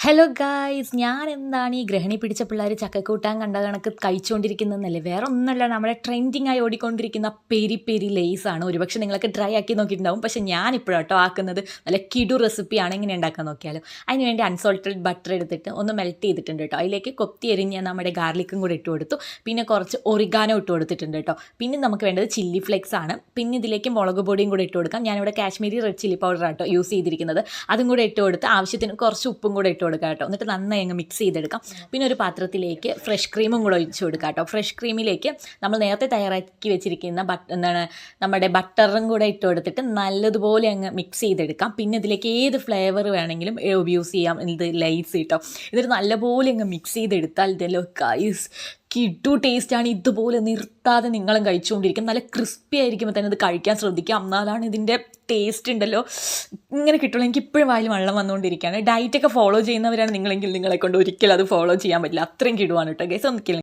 Hello guys, ഞാൻ എന്താണ് ഈ ഗ്രഹണി പിടിച്ച പിള്ളേർ ചക്കക്കൂട്ടാൻ കണ്ട കണക്ക് കഴിച്ചുകൊണ്ടിരിക്കുന്നതെന്നല്ലേ, വേറെ ഒന്നല്ല, നമ്മുടെ ട്രെൻഡിങ് ആയി ഓടിക്കൊണ്ടിരിക്കുന്ന പെരി പെരി ലേസാണ്. ഒരുപക്ഷെ നിങ്ങളൊക്കെ ട്രൈ ആക്കി നോക്കിയിട്ടുണ്ടാവും. പക്ഷേ ഞാനിപ്പോഴാട്ടോ ആക്കുന്നത് നല്ല കിടു റെസിപ്പിയാണ്. എങ്ങനെ ഉണ്ടാക്കാൻ നോക്കിയാലോ. അതിനുവേണ്ടി അൺസോൾട്ടഡ് ബട്ടർ എടുത്തിട്ട് ഒന്ന് മെൽറ്റ് ചെയ്തിട്ടുണ്ട് കേട്ടോ. അതിലേക്ക് കൊത്തി എരിഞ്ഞ നമ്മുടെ ഗാർലിക്കും കൂടെ ഇട്ട് കൊടുത്തു. പിന്നെ കുറച്ച് ഒറിഗാനോ ഇട്ട് കൊടുത്തിട്ടുണ്ട് കേട്ടോ. പിന്നെ നമുക്ക് വേണ്ടത് ചില്ലി ഫ്ലെക്സ് ആണ്. പിന്നെ ഇതിലേക്ക് മുളക് പൊടിയും കൂടെ ഇട്ട് കൊടുക്കാം. ഞാനിവിടെ കാശ്മീരി റെഡ് ചില്ലി പൗഡർ ആട്ടോ യൂസ് ചെയ്തിരിക്കുന്നത്. അതും കൂടെ ഇട്ട് കൊടുത്ത് ആവശ്യത്തിന് കുറച്ച് ഉപ്പും കൂടെ ഇട്ട് കൊടുക്കുക കേട്ടോ. എന്നിട്ട് നന്നായി അങ്ങ് മിക്സ് ചെയ്തെടുക്കാം. പിന്നെ ഒരു പാത്രത്തിലേക്ക് ഫ്രഷ് ക്രീമും കൂടെ ഒഴിച്ച് കൊടുക്കുക കേട്ടോ. ഫ്രഷ് ക്രീമിലേക്ക് നമ്മൾ നേരത്തെ തയ്യാറാക്കി വെച്ചിരിക്കുന്ന നമ്മുടെ ബട്ടറും കൂടെ ഇട്ട് കൊടുത്തിട്ട് നല്ലതുപോലെ അങ്ങ് മിക്സ് ചെയ്തെടുക്കാം. പിന്നെ ഇതിലേക്ക് ഏത് ഫ്ലേവർ വേണമെങ്കിലും യൂസ് ചെയ്യാം. ഇത് ലൈസ് കേട്ടോ. എന്നിട്ട് നല്ലപോലെ അങ്ങ് മിക്സ് ചെയ്തെടുത്താൽ ഇതല്ലോ ഗൈസ്, കിട്ടു ടേസ്റ്റാണ്. ഇതുപോലെ നിർത്താതെ നിങ്ങളും കഴിച്ചുകൊണ്ടിരിക്കും. നല്ല ക്രിസ്പി ആയിരിക്കുമ്പോൾ തന്നെ ഇത് കഴിക്കാൻ ശ്രദ്ധിക്കാം. എന്നാലാണ് ഇതിൻ്റെ ടേസ്റ്റ് ഉണ്ടല്ലോ ഇങ്ങനെ കിട്ടുള്ളൂ. എനിക്ക് ഇപ്പോഴും വായിൽ വെള്ളം വന്നുകൊണ്ടിരിക്കുകയാണ്. ഡയറ്റൊക്കെ ഫോളോ ചെയ്യുന്നവരാണ് നിങ്ങളെങ്കിൽ നിങ്ങളെ കൊണ്ട് ഒരിക്കലും അത് ഫോളോ ചെയ്യാൻ പറ്റില്ല. അത്രയും കിടുവാണ് കേട്ടോ ഗൈസ്. ഒന്നിക്കില്ല